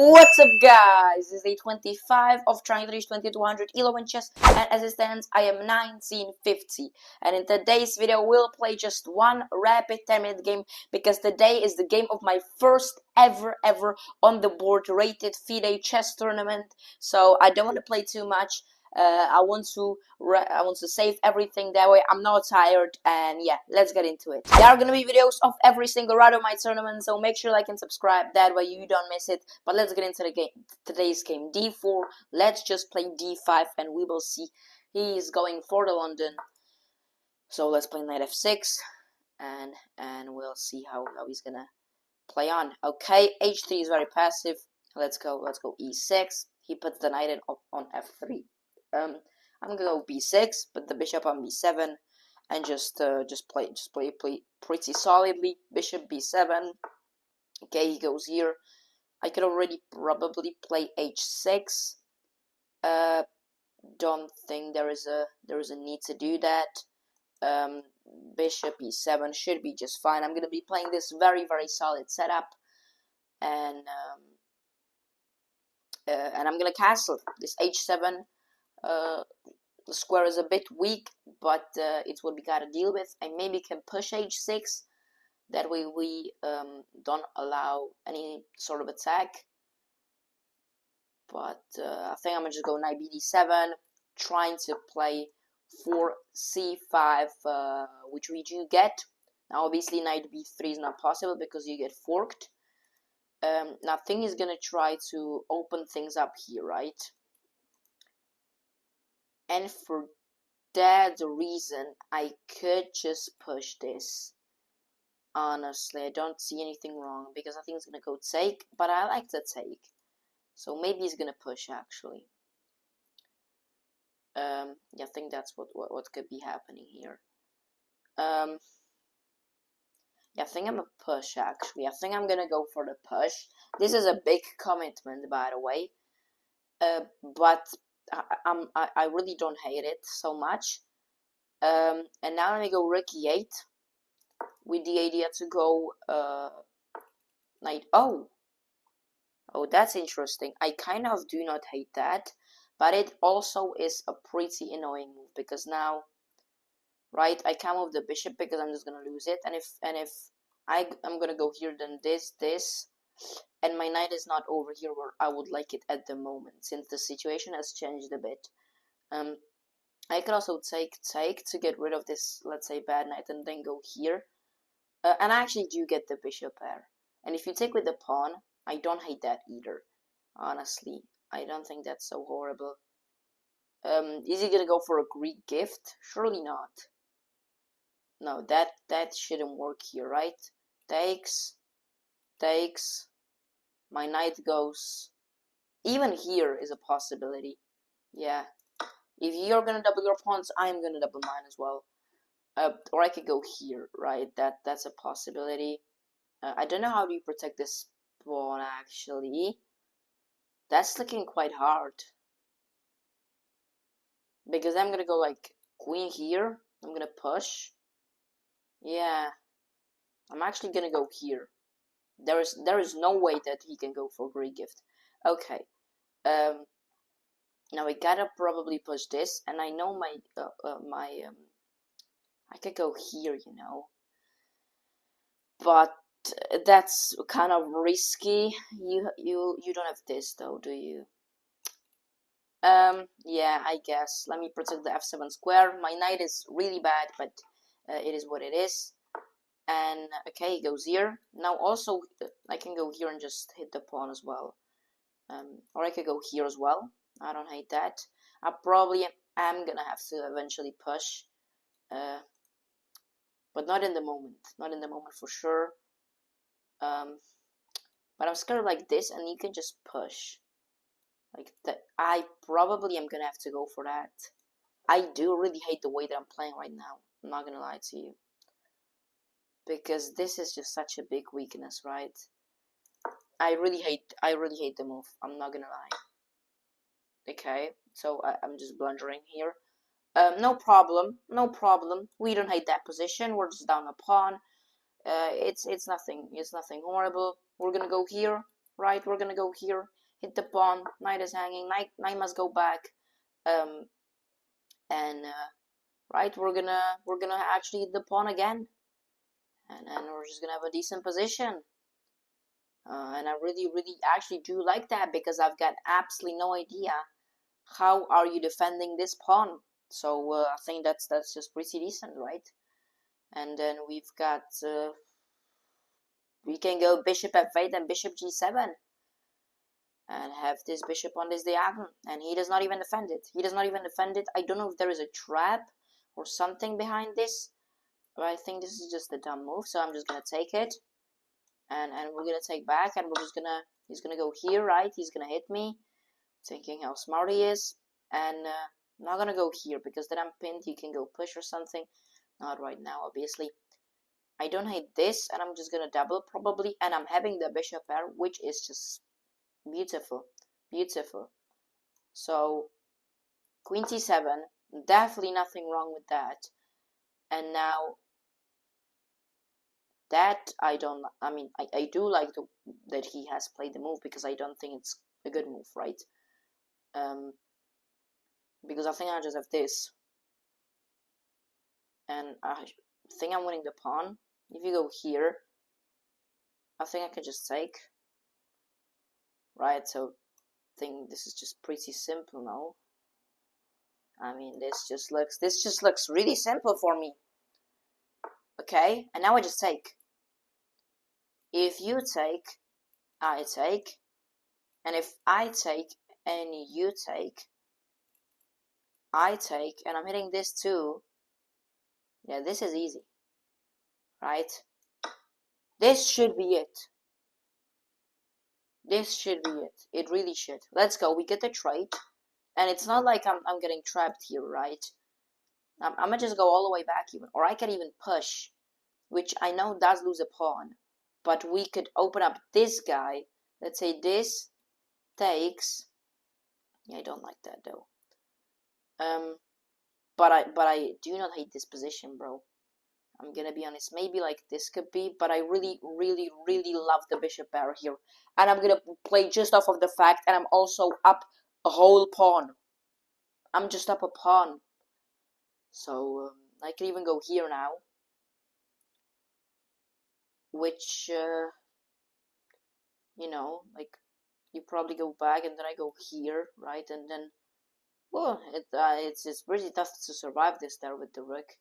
What's up, guys? This is day 25 of trying to reach 2200 ELO in chess, and as it stands, I am 1950. And in today's video, we'll play just one rapid 10-minute game because today is the game of my first ever on the board rated FIDE chess tournament. So I don't want to play too much. I want to save everything that way. I'm not tired, and yeah, let's get into it. There are gonna be videos of every single round of my tournament, so make sure you like and subscribe. That way you don't miss it. But let's get into the game. Today's game, D4. Let's just play D5, and we will see. He's going for the London, so let's play knight F6, and we'll see how he's gonna play on. Okay, H3 is very passive. Let's go E6. He puts the knight in on F3. I'm gonna go B6, put the bishop on B7, and just play pretty solidly. Bishop B7. Okay, he goes here. I could already probably play H6. Don't think there is a need to do that. Bishop E7 should be just fine. I'm gonna be playing this very solid setup, and I'm gonna castle this H7. The square is a bit weak, but it's what we gotta deal with. I maybe can push H6. That way we don't allow any sort of attack. But I think I'm gonna just go knight BD7, trying to play for C5, which we do get. Now obviously knight B3 is not possible because you get forked. Now I think he's gonna try to open things up here, right? And for that reason, I could just push this. Honestly, I don't see anything wrong because I think it's gonna go take, but I like to take. So maybe he's gonna push actually. Yeah, I think that's what could be happening here. Yeah, I think I'm a push actually. I think I'm gonna go for the push. This is a big commitment, by the way. But I really don't hate it so much. And now let me go rook E8 with the idea to go knight. Oh, that's interesting. I kind of do not hate that, but it also is a pretty annoying move because now, right, I can't move the bishop because I'm just gonna lose it, and if I'm gonna go here, then this. And my knight is not over here where I would like it at the moment, since the situation has changed a bit. I could also take to get rid of this, let's say, bad knight, and then go here. And I actually do get the bishop pair. And if you take with the pawn, I don't hate that either. Honestly, I don't think that's so horrible. Is he gonna go for a Greek gift? Surely not. No, that shouldn't work here, right? Takes. My knight goes. Even here is a possibility. Yeah. If you're gonna double your pawns, I'm gonna double mine as well. Or I could go here, right? That's a possibility. I don't know how do you protect this pawn actually. That's looking quite hard. Because I'm gonna go like queen here. I'm gonna push. Yeah. I'm actually gonna go here. There is no way that he can go for Greek gift. Okay. Now we gotta probably push this, and I know my I could go here, you know, but that's kind of risky. You don't have this though, do you? Yeah, I guess. Let me protect the F7 square. My knight is really bad, but it is what it is. And okay, he goes here. Now also I can go here and just hit the pawn as well. Or I could go here as well. I don't hate that. I probably am gonna have to eventually push. But not in the moment. Not in the moment for sure. But I'm scared like this, and you can just push. Like that. I probably am gonna have to go for that. I do really hate the way that I'm playing right now. I'm not gonna lie to you. Because this is just such a big weakness, right? I really hate the move. I'm not gonna lie. Okay, so I'm just blundering here. No problem. We don't hate that position. We're just down a pawn. It's nothing horrible. We're gonna go here. right? We're gonna go here, hit the pawn, knight is hanging, knight must go back, right, we're gonna actually hit the pawn again, and we're just gonna have a decent position. And I really actually do like that, because I've got absolutely no idea how are you defending this pawn. So I think that's just pretty decent, right? And then we've got we can go bishop f8 and bishop g7 and have this bishop on this diagonal, and he does not even defend it. I don't know if there is a trap or something behind this, but I think this is just a dumb move, so I'm just gonna take it, and we're gonna take back, and he's gonna go here, right? He's gonna hit me, thinking how smart he is, and I'm not gonna go here because then I'm pinned. You can go push or something, not right now, obviously. I don't hate this, and I'm just gonna double probably, and I'm having the bishop pair, which is just beautiful. So queen c7, definitely nothing wrong with that. And now that I do like that he has played the move, because I don't think it's a good move, right? Because I think I just have this, and I think I'm winning the pawn. If you go here, I think I can just take, right? So I think this is just pretty simple now. I mean, this just looks really simple for me. Okay, and now I just take. If you take, I take, and if I take and you take, I take, and I'm hitting this too. Yeah, this is easy, right? This should be it. It really should. Let's go. We get the trade, and it's not like I'm getting trapped here, right? I'm gonna just go all the way back even, or I can even push, which I know does lose a pawn, but we could open up this guy. Let's say this takes. Yeah, I don't like that though. But I do not hate this position, bro. I'm gonna be honest. Maybe like this could be, but I really love the bishop pair here, and I'm gonna play just off of the fact, and I'm also up a whole pawn. I'm just up a pawn, so I can even go here now, which you know, like you probably go back, and then I go here, right, and then. Well, it's pretty tough to survive this there with the rook.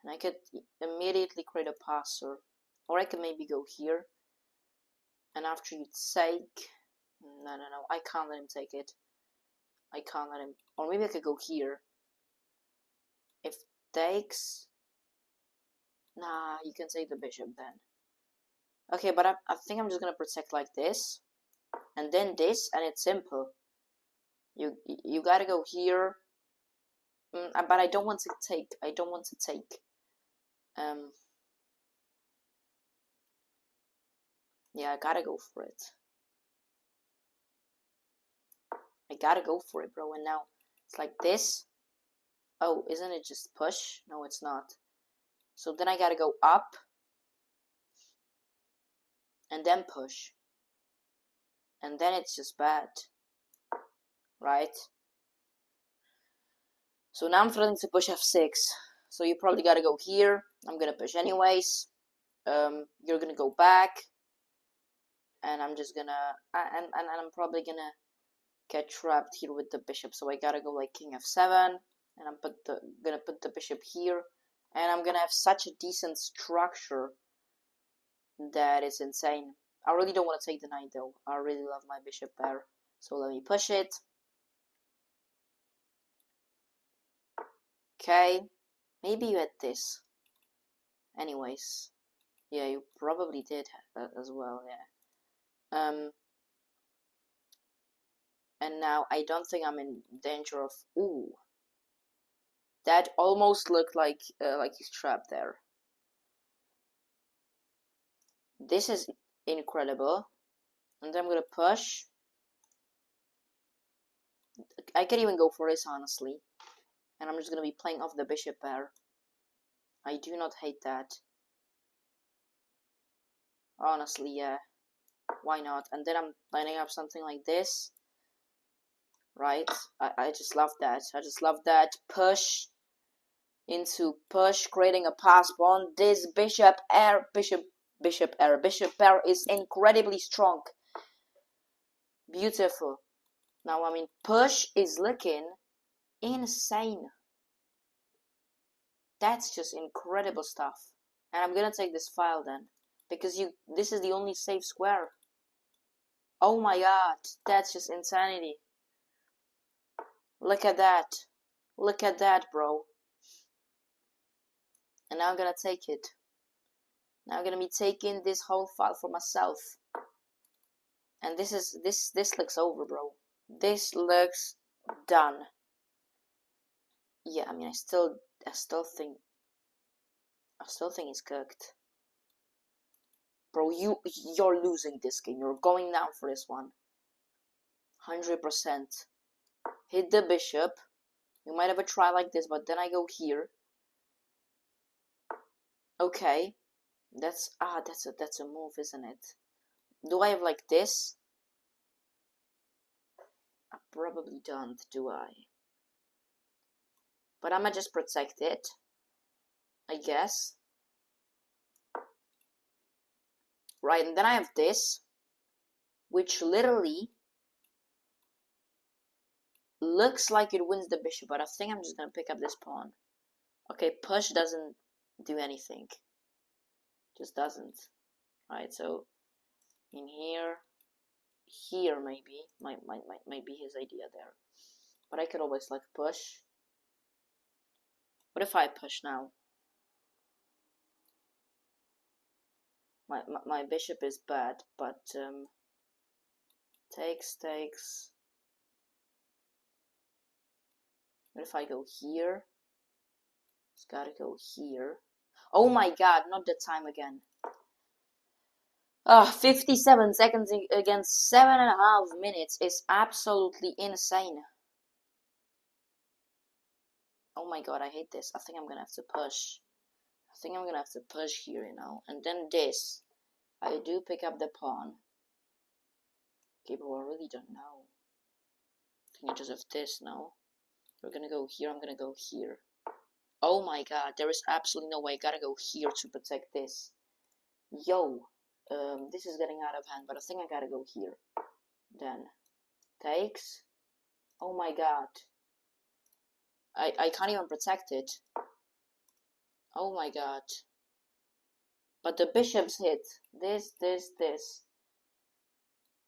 And I could immediately create a passer. Or I could maybe go here. And after you take... No, I can't let him take it. I can't let him... Or maybe I could go here. If takes... Nah, you can take the bishop then. Okay, but I think I'm just gonna protect like this. And then this, and it's simple. You gotta go here, but I don't want to take. Yeah, I gotta go for it. Bro. And now it's like this. Oh, isn't it just push? No, it's not. So then I gotta go up, and then push, and then it's just bad. Right? So now I'm threatening to push f6. So you probably gotta go here. I'm gonna push anyways. You're gonna go back, and I'm just gonna and I'm probably gonna get trapped here with the bishop. So I gotta go like king f7, and I'm gonna put the bishop here, and I'm gonna have such a decent structure that is insane. I really don't want to take the knight though. I really love my bishop pair. So let me push it. Okay, maybe you had this. Anyways, yeah, you probably did as well, yeah. And now I don't think I'm in danger of. Ooh, that almost looked like he's trapped there. This is incredible, and then I'm gonna push. I could even go for this honestly. And I'm just gonna be playing off the bishop pair. I do not hate that. Honestly, yeah. Why not? And then I'm lining up something like this. Right? I just love that. I just love that. Push into push, creating a pass pawn. This bishop pair is incredibly strong. Beautiful. Now, I mean, push is looking insane. That's just incredible stuff. And I'm gonna take this file then, because this is the only safe square. Oh my god, that's just insanity. Look at that. Look at that, bro. And now I'm gonna take it. Now I'm gonna be taking this whole file for myself. And this looks over, bro. This looks done. Yeah, I mean, I still think it's cooked. Bro, you're losing this game. You're going down for this one. 100%. Hit the bishop. You might have a try like this, but then I go here. Okay. That's a move, isn't it? Do I have like this? I probably don't, do I? But I'ma just protect it, I guess. Right, and then I have this, which literally looks like it wins the bishop, but I think I'm just gonna pick up this pawn. Okay, push doesn't do anything. Just doesn't. Right, so in here maybe might be his idea there. But I could always like push. What if I push now? My bishop is bad, but takes. What if I go here? It's gotta go here. Oh my god, not the time again. 57 seconds against 7.5 minutes is absolutely insane. Oh my god, I hate this. I think I'm gonna have to push. I think I'm gonna have to push here, you know. And then this. I do pick up the pawn. Okay, but I really don't know. I think I just have this now. We're gonna go here, I'm gonna go here. Oh my god, there is absolutely no way. I gotta go here to protect this. Yo, this is getting out of hand, but I think I gotta go here. Then, takes. Oh my god. I can't even protect it. Oh my god. But the bishop's hit. This.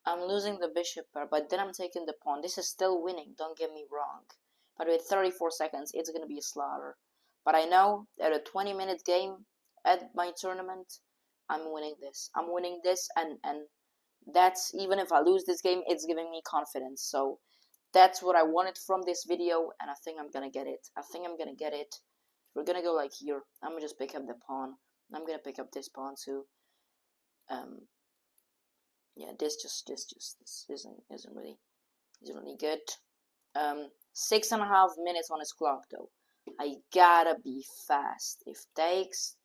I'm losing the bishop pair, but then I'm taking the pawn. This is still winning, don't get me wrong. But with 34 seconds, it's gonna be a slaughter. But I know at a 20-minute game at my tournament, I'm winning this. I'm winning this, and that's, even if I lose this game, it's giving me confidence. So that's what I wanted from this video, and I think I'm gonna get it. I think I'm gonna get it. We're gonna go like here. I'm gonna just pick up the pawn. I'm gonna pick up this pawn too. Yeah, this isn't really good. 6.5 minutes on his clock though. I gotta be fast. If takes,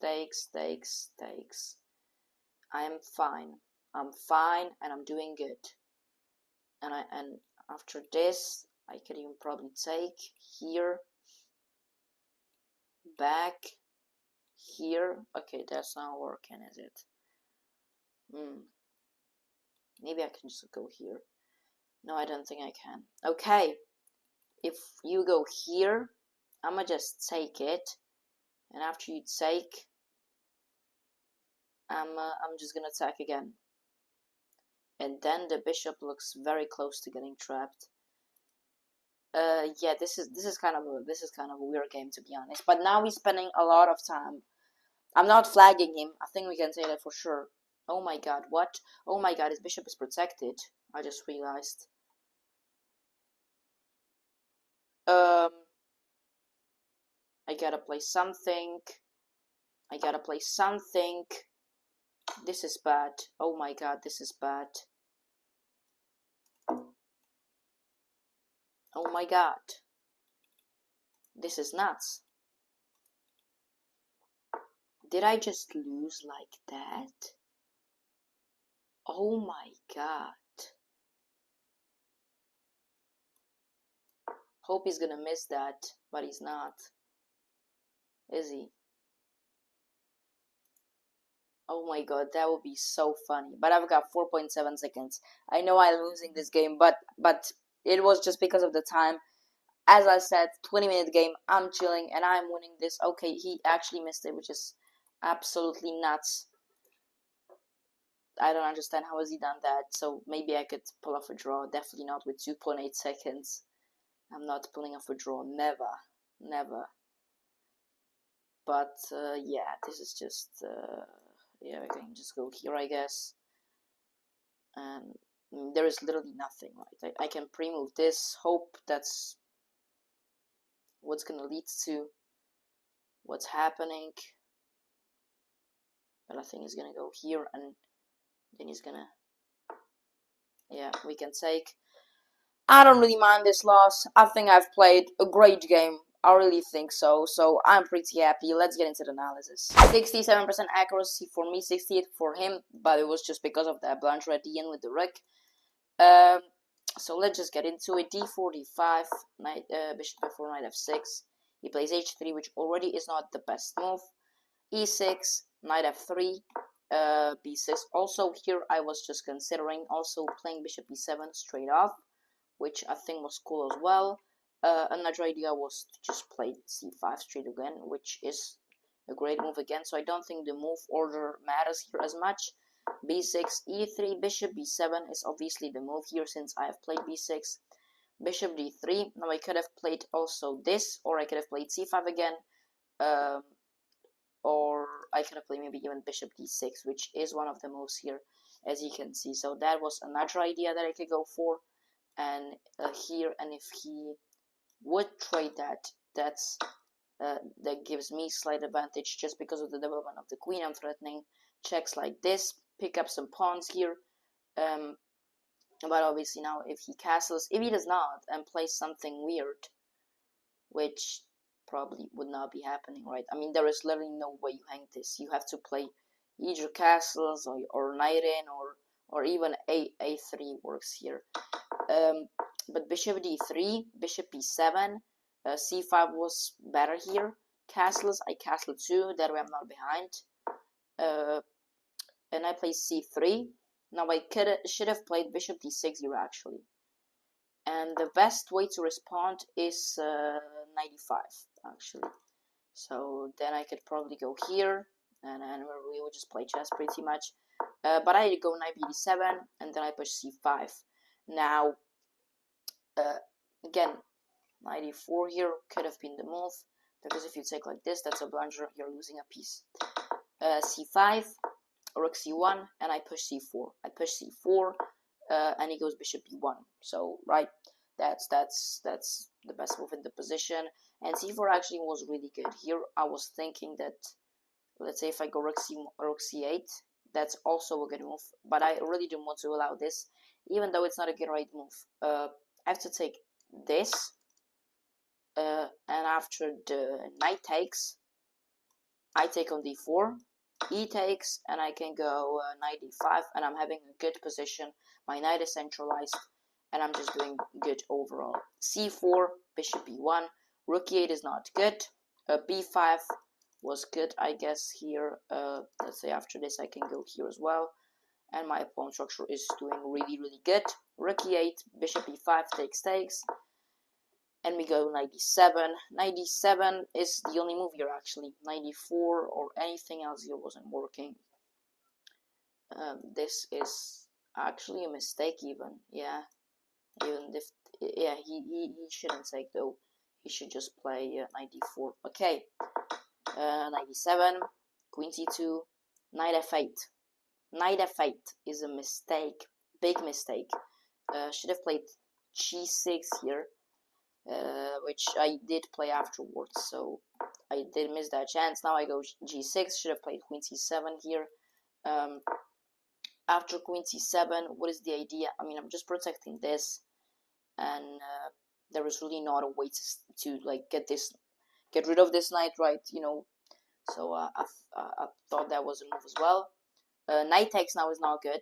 I'm fine. I'm fine, and I'm doing good. And after this, I could even probably take here, back, here. Okay, that's not working, is it? Maybe I can just go here. No, I don't think I can. Okay, if you go here, I'ma just take it, and after you take, I'm just gonna attack again, and then the bishop looks very close to getting trapped. Yeah, this is kind of a weird game, to be honest. But now he's spending a lot of time. I'm not flagging him. I think we can say that for sure. Oh my god, what? Oh my god, his bishop is protected. I just realized. I gotta play something. This is bad. Oh my god, this is bad. Oh my god. This is nuts. Did I just lose like that? Oh my god. Hope he's gonna miss that, but he's not. Is he? Oh my god, that would be so funny. But I've got 4.7 seconds. I know I'm losing this game, but it was just because of the time. As I said, 20-minute game, I'm chilling, and I'm winning this. Okay, he actually missed it, which is absolutely nuts. I don't understand how has he done that. So maybe I could pull off a draw. Definitely not with 2.8 seconds. I'm not pulling off a draw. Never. Never. But, yeah, this is just, yeah, I can just go here, I guess. And there is literally nothing, right? I can pre-move this, hope that's what's gonna lead to what's happening. But I think he's gonna go here, and then he's gonna, yeah, we can take. I don't really mind this loss. I think I've played a great game. I really think so. So I'm pretty happy. Let's get into the analysis. 67% accuracy for me, 68 for him, but it was just because of that blunder at the end with the rook. So let's just get into it. D45, knight, bishop before knight f6. He plays h3, which already is not the best move. E6, knight f3, b6. Also here I was just considering also playing bishop e7 straight off, which I think was cool as well. Another idea was to just play c5 straight again, which is a great move again. So I don't think the move order matters here as much. b6, e3, bishop b7 is obviously the move here since I have played b6. Bishop d3. Now I could have played also this, or I could have played c5 again, or I could have played maybe even bishop d6, which is one of the moves here, as you can see. So that was another idea that I could go for. And here, and if he would trade that, that gives me slight advantage just because of the development of the queen. I'm threatening checks like this, pick up some pawns here. But obviously now if he castles, if he does not, and plays something weird, which probably would not be happening, right? I mean, there is literally no way you hang this. You have to play either castles or knight in, or even a3 works here. But bishop d3, bishop b7, c5 was better here. Castles, I castle 2, that way I'm not behind. And I play c3. Now I should have played bishop d6 here actually. And the best way to respond is 95 actually. So then I could probably go here, and we would just play chess pretty much. But I go knight b7, and then I push c5. Now, again, knight e4 here could have been the move, because if you take like this, that's a blunder, you're losing a piece. C5, rook c1, and I push c4. I push c4, and he goes bishop b1. So, right, that's the best move in the position. And c4 actually was really good. Here I was thinking that, let's say if I go rook c8, that's also a good move. But I really don't want to allow this, even though it's not a great move. I have to take this, and after the knight takes, I take on d4, e takes, and I can go knight d5, and I'm having a good position. My knight is centralized, and I'm just doing good overall. c4, bishop b1, rook e8 is not good. b5 was good, I guess, here. Let's say after this I can go here as well. And my pawn structure is doing really, really good. Rook e8, bishop e5, takes. And we go knight d7. Knight d7 is the only move here, actually. Knight d4 or anything else here wasn't working. This is actually a mistake even. Yeah. Even if, yeah, he shouldn't take though. He should just play knight d4. Okay. Knight d7, queen c2, knight f8. Knight f8 is a mistake, big mistake. Should have played g6 here, which I did play afterwards, so I did miss that chance. Now I go g6, should have played queen c7 here. After queen c7, what is the idea? I mean, I'm just protecting this, and there is really not a way to like get rid of this knight, right? You know, so I thought that was a move as well. Knight takes now is not good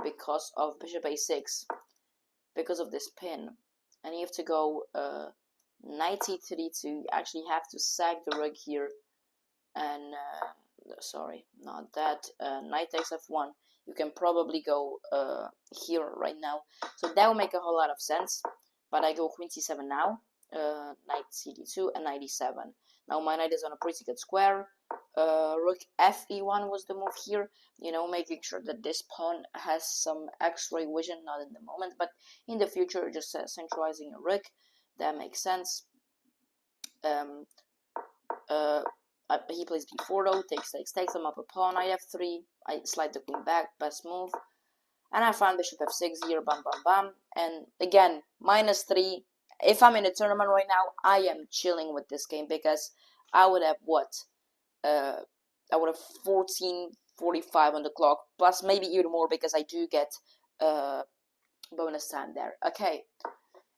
because of bishop a6, because of this pin, and you have to go knight e3 to actually have to sack the rook here, and sorry, not that, knight takes f1. You can probably go here right now, so that will make a whole lot of sense. But I go queen c7 now, knight cd2 and knight e7. Now my knight is on a pretty good square. Rook fe1 was the move here, you know, making sure that this pawn has some x-ray vision, not in the moment, but in the future, just centralizing a rook. That makes sense. He plays b4 though, takes him up a pawn, knight f3, I slide the queen back, best move. And I found bishop f6 here, bam bam bam. And again, -3. If I'm in a tournament right now, I am chilling with this game because I would have what? I would have 14:45 on the clock, plus maybe even more because I do get bonus time there. Okay,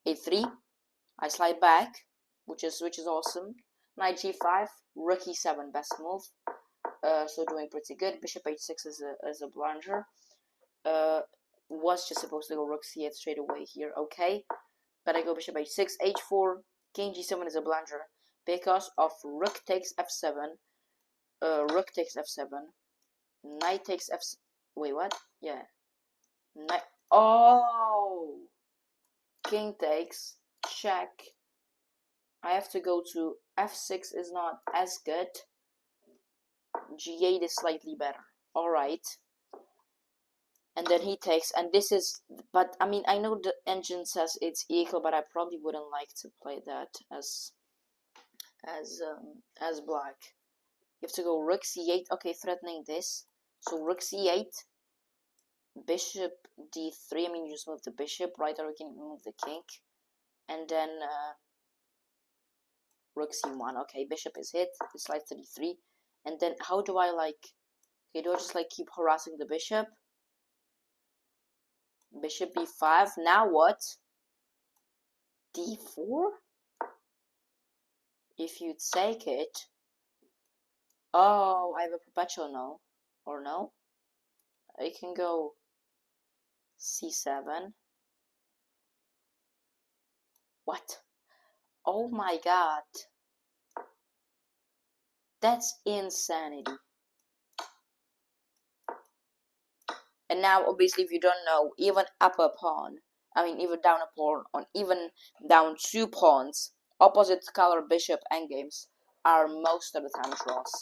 a3, I slide back, which is awesome. Knight g5, rook e7, best move. So doing pretty good. Bishop h6 is a blunder. Was just supposed to go rook c8 straight away here. Okay, but I go bishop h6, h4, king g7 is a blunder because of rook takes f7. Rook takes f7, knight takes f. Wait, what? Yeah, knight. Oh, king takes, check. I have to go to f6 is not as good. g8 is slightly better. All right. And then he takes, and this is, but I mean, I know the engine says it's equal, but I probably wouldn't like to play that as black. You have to go rook c8, okay, threatening this. So rook c8, bishop d3, I mean, you just move the bishop, right, or you can move the king. And then rook c1, okay, bishop is hit, it's like 33. And then how do I like, okay, do I just like keep harassing the bishop? Bishop b5, now what? d4? If you take it, oh, I have a perpetual no, or no? I can go c7. What? Oh my god. That's insanity. And now, obviously, if you don't know, even up a pawn, I mean, even down a pawn, or even down 2 pawns, opposite color bishop endgames are most of the time draws.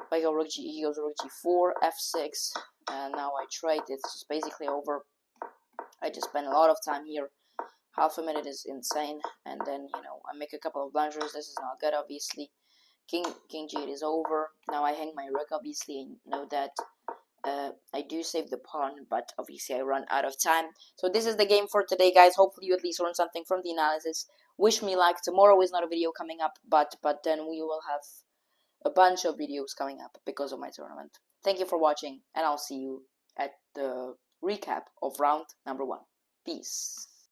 If I go rook g, he goes rook g4, f6, and now I trade. It's just basically over. I just spent a lot of time here. Half a minute is insane, and then, you know, I make a couple of blunders. This is not good, obviously. King g8 is over. Now I hang my rook, obviously, and know that I do save the pawn, but obviously I run out of time. So this is the game for today, guys. Hopefully you at least learned something from the analysis. Wish me luck. Tomorrow is not a video coming up, but then we will have a bunch of videos coming up because of my tournament. Thank you for watching, and I'll see you at the recap of round number 1. Peace.